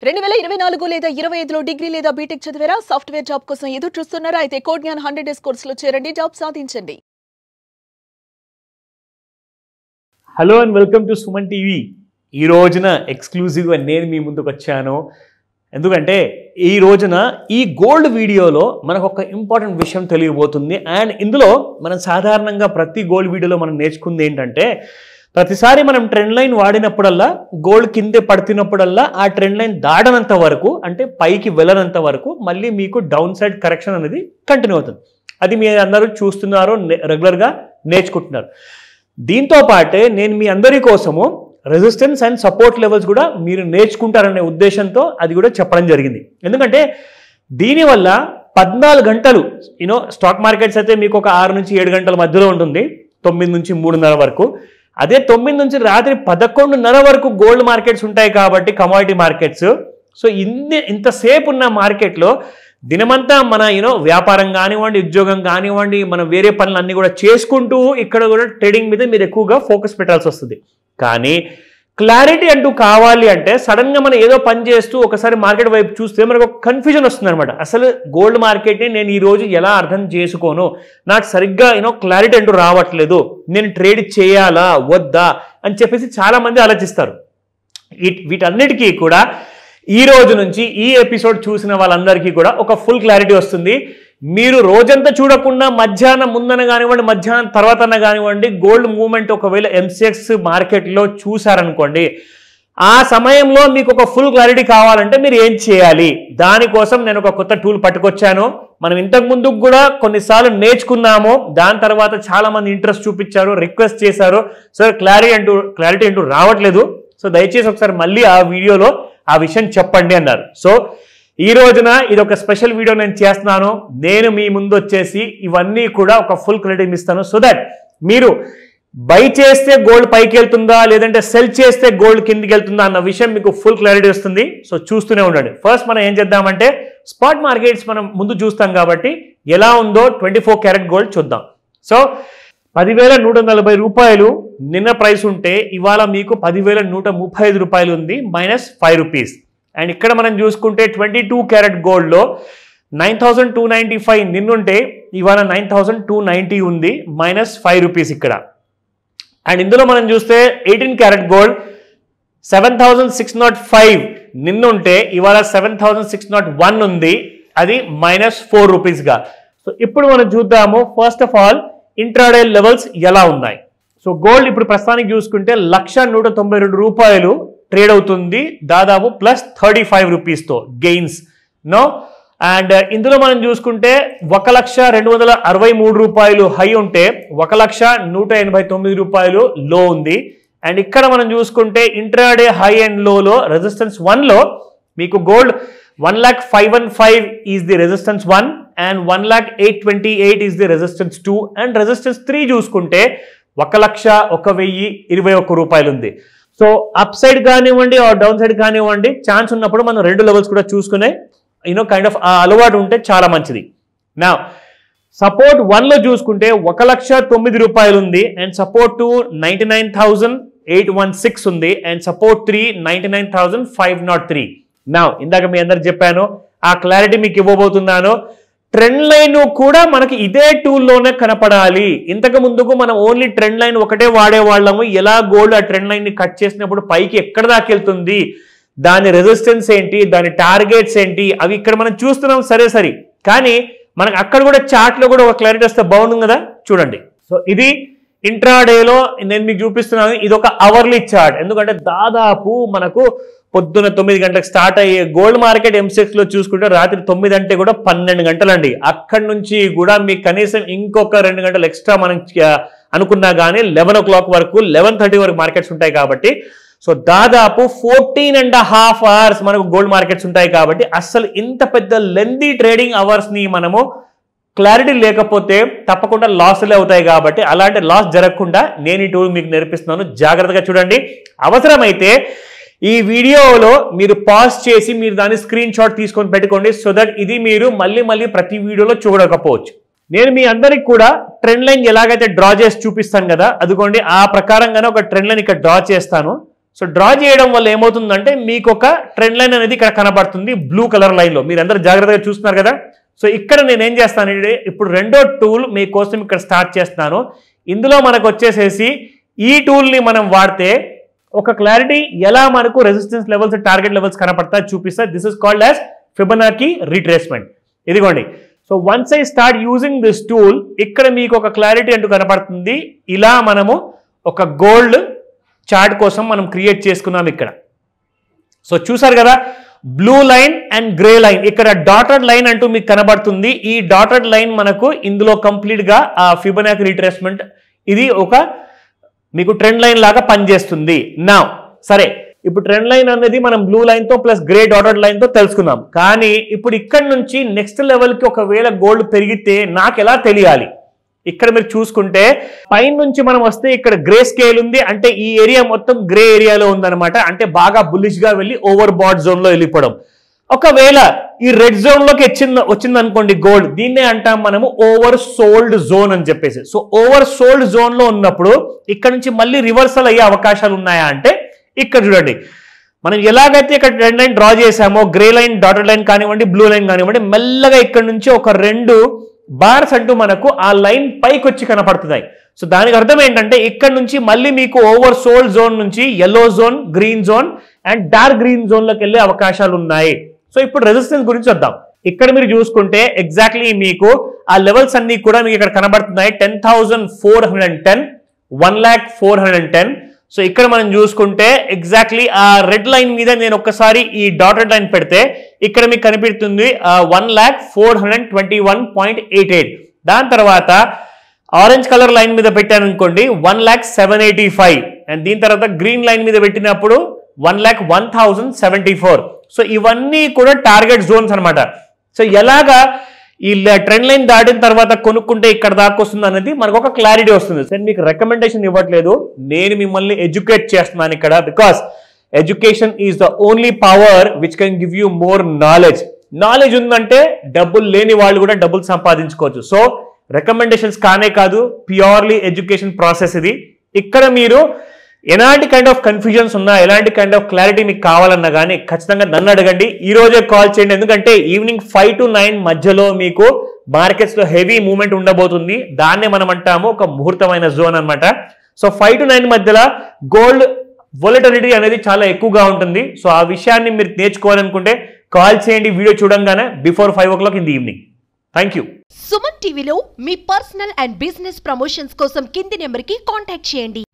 2024 లేదా 25లో డిగ్రీ లేదా బీటెక్ చదివారా? సాఫ్ట్వేర్ జాబ్ కోసం ఎదురు చూస్తున్నారా? అయితే కోడ్ జ్ఞాన్ 100 డేస్ కోర్సులో చేరండి, జాబ్ సాధించండి. Hello and welcome to Suman TV. ఈ రోజున ఎక్స్క్లూజివ్గా నేను మీ ముందుకు వచ్చాను. ఎందుకంటే ఈ రోజున ఈ గోల్డ్ వీడియోలో మనకు ఒక ఇంపార్టెంట్ విషయం తెలియబోతుంది. అండ్ ఇందులో మనం సాధారణంగా ప్రతి గోల్డ్ వీడియోలో మనం నేర్చుకుంది ఏంటంటే, ప్రతిసారి మనం ట్రెండ్ లైన్ వాడినప్పుడల్లా గోల్డ్ కిందే పడుతున్నప్పుడల్లా ఆ ట్రెండ్ లైన్ దాడనంత వరకు, అంటే పైకి వెళ్ళనంత వరకు మళ్ళీ మీకు డౌన్ సైడ్ కరెక్షన్ అనేది కంటిన్యూ అవుతుంది. అది మీ అందరూ చూస్తున్నారు, రెగ్యులర్గా నేర్చుకుంటున్నారు. దీంతో పాటే నేను మీ అందరి కోసము రెసిస్టెన్స్ అండ్ సపోర్ట్ లెవెల్స్ కూడా మీరు నేర్చుకుంటారనే ఉద్దేశంతో అది కూడా చెప్పడం జరిగింది. ఎందుకంటే దీనివల్ల 14 గంటలు స్టాక్ మార్కెట్స్ అయితే మీకు ఒక 6 నుంచి 7 గంటల మధ్యలో ఉంటుంది, 9 నుంచి 3:30 వరకు. అదే 9 నుంచి రాత్రి 11:30 వరకు గోల్డ్ మార్కెట్స్ ఉంటాయి కాబట్టి, కమోడిటీ మార్కెట్స్. సో ఇంతసేపు ఉన్న మార్కెట్లో దినమంతా మన వ్యాపారం కానివ్వండి, ఉద్యోగం కానివ్వండి, మన వేరే పనులు అన్నీ కూడా చేసుకుంటూ ఇక్కడ కూడా ట్రేడింగ్ మీద మీరు ఎక్కువగా ఫోకస్ పెట్టాల్సి వస్తుంది. కానీ క్లారిటీ అంటూ కావాలి అంటే సడన్గా మనం ఏదో పని చేస్తూ ఒకసారి మార్కెట్ వైపు చూస్తే మనకు ఒక కన్ఫ్యూజన్ వస్తుంది అనమాట. అసలు గోల్డ్ మార్కెట్ని నేను ఈరోజు ఎలా అర్థం చేసుకోను, నాకు సరిగ్గా క్లారిటీ అంటూ రావట్లేదు, నేను ట్రేడ్ చేయాలా వద్దా అని చెప్పేసి చాలామంది ఆలోచిస్తారు. వీటన్నిటికీ కూడా ఈ రోజు నుంచి ఈ ఎపిసోడ్ చూసిన వాళ్ళందరికీ కూడా ఒక ఫుల్ క్లారిటీ వస్తుంది. మీరు రోజంతా చూడకుండా మధ్యాహ్నం ముందన కానివ్వండి, మధ్యాహ్నం తర్వాత కానివ్వండి, గోల్డ్ మూవ్మెంట్ ఒకవేళ ఎంసెక్స్ మార్కెట్లో చూసారనుకోండి, ఆ సమయంలో మీకు ఒక ఫుల్ క్లారిటీ కావాలంటే మీరు ఏం చేయాలి, దానికోసం నేను ఒక కొత్త టూల్ పట్టుకొచ్చాను. మనం ఇంతకు ముందు కూడా కొన్నిసార్లు నేర్చుకున్నాము, దాని తర్వాత చాలా మంది ఇంట్రెస్ట్ చూపించారు, రిక్వెస్ట్ చేశారు, సార్ క్లారిటీ అంటూ రావట్లేదు, సో దయచేసి ఒకసారి మళ్ళీ ఆ వీడియోలో ఆ విషయం చెప్పండి అన్నారు. సో ఈ రోజున ఇది ఒక స్పెషల్ వీడియో నేను చేస్తున్నాను. నేను మీ ముందు వచ్చేసి ఇవన్నీ కూడా ఒక ఫుల్ క్లారిటీ ఇస్తాను, సో దట్ మీరు బై చేస్తే గోల్డ్ పైకి వెళ్తుందా లేదంటే సెల్ చేస్తే గోల్డ్ కిందికి వెళ్తుందా అన్న విషయం మీకు ఫుల్ క్లారిటీ వస్తుంది. సో చూస్తూనే ఉండండి. ఫస్ట్ మనం ఏం చేద్దామంటే, స్పాట్ మార్కెట్స్ మనం ముందు చూస్తాం కాబట్టి ఎలా ఉందో 24 క్యారెట్ గోల్డ్ చూద్దాం. సో 10,140 రూపాయలు నిన్న ప్రైస్ ఉంటే ఇవాళ మీకు 10,135 రూపాయలు ఉంది, -5 రూపీస్. అండ్ ఇక్కడ మనం చూసుకుంటే 22 క్యారెట్ గోల్డ్లో 9,295 నిన్నుంటే ఇవాళ 9,290 ఉంది, -5 రూపీస్ ఇక్కడ. అండ్ ఇందులో మనం చూస్తే 18 క్యారెట్ గోల్డ్ 7,605 నిన్నుంటే ఇవాళ 7,601 ఉంది, అది -4 రూపీస్గా. సో ఇప్పుడు మనం చూద్దాము first of all intraday levels ఎలా ఉన్నాయి. సో గోల్డ్ ఇప్పుడు ప్రస్తుతానికి చూసుకుంటే 1,192 రూపాయలు ట్రేడ్ అవుతుంది, దాదాపు +35 రూపీస్తో గెయిన్స్ నో. అండ్ ఇందులో మనం చూసుకుంటే 1,263 రూపాయలు హై ఉంటే 1,189 రూపాయలు లో ఉంది. అండ్ ఇక్కడ మనం చూసుకుంటే intraday high and low resistance 1లో మీకు gold 1,05,115 is the resistance 1 and 1,08,28 is the resistance 2 and resistance 3 చూసుకుంటే 1,01,021 రూపాయలు ఉంది. సో అప్ సైడ్ కానివ్వండి ఆర్ డౌన్ సైడ్ కానివ్వండి, ఛాన్స్ ఉన్నప్పుడు మనం 2 లెవెల్స్ కూడా చూసుకునే కైండ్ ఆఫ్ అలవాటు ఉంటే చాలా మంచిది. నా సపోర్ట్ 1లో చూసుకుంటే 1,09,000 రూపాయలు ఉంది అండ్ సపోర్ట్ 2 99,816 ఉంది అండ్ సపోర్ట్ 3 99,503. నా ఇందాక మీ అందరికి చెప్పాను, ఆ క్లారిటీ మీకు ఇవ్వబోతున్నాను. ట్రెండ్ లైన్ కూడా మనకి ఇదే టూల్లోనే కనపడాలి. ఇంతకు ముందుకు మనం ఓన్లీ ట్రెండ్ లైన్ ఒకటే వాడేవాళ్ళము. ఎలా గోల్డ్ ఆ ట్రెండ్ లైన్ ని కట్ చేసినప్పుడు పైకి ఎక్కడ దాకా వెళ్తుంది, దాని రెసిస్టెన్స్ ఏంటి, దాని టార్గెట్స్ ఏంటి, అవి ఇక్కడ మనం చూస్తున్నాం సరే. కానీ మనకు అక్కడ కూడా చార్ట్ లో కూడా ఒక క్లారిటీ వస్తే బాగుంటుంది కదా, చూడండి. సో ఇది ఇంట్రాడేలో నేను మీకు చూపిస్తున్నాను. ఇది ఒక అవర్లీ చార్ట్. ఎందుకంటే దాదాపు మనకు పొద్దున్న 9 గంటలకు స్టార్ట్ అయ్యే గోల్డ్ మార్కెట్ ఎంసెక్స్ లో చూసుకుంటే రాత్రి 9 అంటే కూడా 12 గంటలండి. అక్కడి నుంచి కూడా మీకు కనీసం ఇంకొక 2 గంటలు ఎక్స్ట్రా మనం అనుకున్నా కానీ 11 o'clock వరకు 11:30 వరకు మార్కెట్స్ ఉంటాయి కాబట్టి, సో దాదాపు 14.5 hours మనకు గోల్డ్ మార్కెట్స్ ఉంటాయి కాబట్టి అసలు ఇంత పెద్ద లెందీ ట్రేడింగ్ అవర్స్ ని మనము క్లారిటీ లేకపోతే తప్పకుండా లాస్లే అవుతాయి. కాబట్టి అలాంటి లాస్ జరగకుండా నేను ఈ టూల్ మీకు నేర్పిస్తున్నాను, జాగ్రత్తగా చూడండి. అవసరమైతే ఈ వీడియోలో మీరు పాజ్ చేసి మీరు దాన్ని స్క్రీన్ షాట్ తీసుకొని పెట్టుకోండి, సో దట్ ఇది మీరు మళ్ళీ ప్రతి వీడియోలో చూడకపోవచ్చు. నేను మీ అందరికి కూడా ట్రెండ్ లైన్ ఎలాగైతే డ్రా చేసి చూపిస్తాను కదా, అదిగోండి ఆ ప్రకారంగానే ఒక ట్రెండ్ లైన్ ఇక్కడ డ్రా చేస్తాను. సో డ్రా చేయడం వల్ల ఏమవుతుందంటే మీకు ఒక ట్రెండ్ లైన్ అనేది ఇక్కడ కనబడుతుంది బ్లూ కలర్ లైన్లో. మీరు అందరూ జాగ్రత్తగా చూస్తున్నారు కదా. సో ఇక్కడ నేను ఏం చేస్తానంటే ఇప్పుడు రెండో టూల్ మీకోసం ఇక్కడ స్టార్ట్ చేస్తున్నాను. ఇందులో మనకు వచ్చేసేసి ఈ టూల్ని మనం వాడితే ఒక క్లారిటీ ఎలా మనకు రెసిస్టెన్స్ లెవెల్స్ టార్గెట్ లెవెల్స్ కనపడతాయి చూపిస్తా. This is called as Fibonacci retracement. ఇదిగోండి. So once I start using this tool ఇక్కడ మీకు ఒక క్లారిటీ అంటూ కనపడుతుంది. ఇలా మనము ఒక గోల్డ్ చార్ట్ కోసం మనం క్రియేట్ చేసుకున్నాం ఇక్కడ. సో చూసారు కదా, blue line and grey line, ఇక్కడ డాటెడ్ లైన్ అంటూ మీకు కనబడుతుంది. ఈ డాటెడ్ లైన్ మనకు ఇందులో కంప్లీట్ గా ఆ ఫిబొనాకీ రీట్రేస్మెంట్ ఇది ఒక మీకు ట్రెండ్ లైన్ లాగా పనిచేస్తుంది. నా సరే, ఇప్పుడు ట్రెండ్ లైన్ అనేది మనం బ్లూ లైన్ తో ప్లస్ గ్రే డాటెడ్ లైన్ తో తెలుసుకున్నాం. కానీ ఇప్పుడు ఇక్కడ నుంచి నెక్స్ట్ లెవెల్ కి ఒకవేళ గోల్డ్ పెరిగితే నాకు ఎలా తెలియాలి? ఇక్కడ మీరు చూసుకుంటే పైన నుంచి మనం వస్తే ఇక్కడ గ్రే స్కేల్ ఉంది, అంటే ఈ ఏరియా మొత్తం గ్రే ఏరియాలో ఉందన్నమాట. అంటే బాగా బుల్లిష్ గా వెళ్ళి ఓవర్ బాట్ జోన్ లో వెళ్ళిపోవడం. ఒకవేళ ఈ రెడ్ జోన్ లోకి వచ్చింది అనుకోండి గోల్డ్, దీన్నే అంటాం మనము ఓవర్ సోల్డ్ జోన్ అని చెప్పేసి. సో ఓవర్ సోల్డ్ జోన్ లో ఉన్నప్పుడు ఇక్కడ నుంచి మళ్ళీ రివర్సల్ అయ్యే అవకాశాలు ఉన్నాయా అంటే ఇక్కడ చూడండి, మనం ఎలాగైతే ఇక్కడ ట్రెండ్ లైన్ డ్రా చేసామో గ్రే లైన్ డాటెడ్ లైన్ కానివ్వండి బ్లూ లైన్ కానివ్వండి, మెల్లగా ఇక్కడ నుంచి ఒక 2 బార్స్ అంటూ మనకు ఆ లైన్ పైకి వచ్చి కనపడుతున్నాయి. సో దానికి అర్థం ఏంటంటే ఇక్కడ నుంచి మళ్ళీ మీకు ఓవర్ సోల్డ్ జోన్ నుంచి yellow zone, green zone and dark green zone లోకి వెళ్ళే అవకాశాలు ఉన్నాయి. సో ఇప్పుడు రెసిస్టెన్స్ గురించి వద్దాం. ఇక్కడ మీరు చూసుకుంటే ఎగ్జాక్ట్లీ మీకు ఆ లెవెల్స్ అన్ని కూడా మీకు ఇక్కడ కనబడుతున్నాయి. 10,410, 1,04,10. సో ఇక్కడ మనం చూసుకుంటే ఎగ్జాక్ట్లీ ఆ రెడ్ లైన్ మీద నేను ఒక్కసారి ఈ డాటెడ్ లైన్ పెడితే ఇక్కడ మీకు కనిపిస్తుంది 1,421.88. దాని తర్వాత ఆరెంజ్ కలర్ లైన్ మీద పెట్టాను అనుకోండి 1,0785. అండ్ దీని తర్వాత గ్రీన్ లైన్ మీద పెట్టినప్పుడు 1,01,074. సో ఇవన్నీ కూడా టార్గెట్ జోన్స్ అనమాట. సో ఎలాగా ఈ ట్రెండ్ లైన్ దాటిన తర్వాత కొనుక్కుంటే ఇక్కడ దాకా వస్తుంది అనేది మనకు ఒక క్లారిటీ వస్తుంది. నేను మీకు రికమెండేషన్ ఇవ్వట్లేదు, నేను మిమ్మల్ని ఎడ్యుకేట్ చేస్తున్నాను ఇక్కడ. Because education is the only power which can give you more knowledge. Knowledge ఉందంటే డబ్బులు లేని వాళ్ళు కూడా డబ్బులు సంపాదించుకోవచ్చు. సో రికమెండేషన్స్ కానే కాదు, ప్యూర్లీ ఎడ్యుకేషన్ ప్రాసెస్ ఇది. ఇక్కడ మీరు ఎలాంటి కైండ్ ఆఫ్ కన్ఫ్యూజన్స్ ఉన్నా, ఎలాంటి కైండ్ ఆఫ్ క్లారిటీ మీకు కావాలన్నా కానీ ఖచ్చితంగా నన్ను అడగండి. ఈ రోజే కాల్ చేయండి, ఎందుకంటే ఈవినింగ్ 5 to 9 మధ్యలో మీకు మార్కెట్స్ లో హెవీ మూవ్మెంట్ ఉండబోతుంది. దాన్నే మనం అంటాము ఒక ముహూర్తమైన జోన్ అనమాట. సో 5 to 9 మధ్యలో గోల్డ్ వొలటిలిటీ అనేది చాలా ఎక్కువగా ఉంటుంది. సో ఆ విషయాన్ని మీరు నేర్చుకోవాలనుకుంటే కాల్ చేయండి వీడియో చూడంగానే before 5 o'clock in the evening. Thank you. Suman టీవీలో మీ పర్సనల్ అండ్ బిజినెస్ ప్రమోషన్స్ కోసం కింది నెంబర్కి కాంటాక్ట్ చేయండి.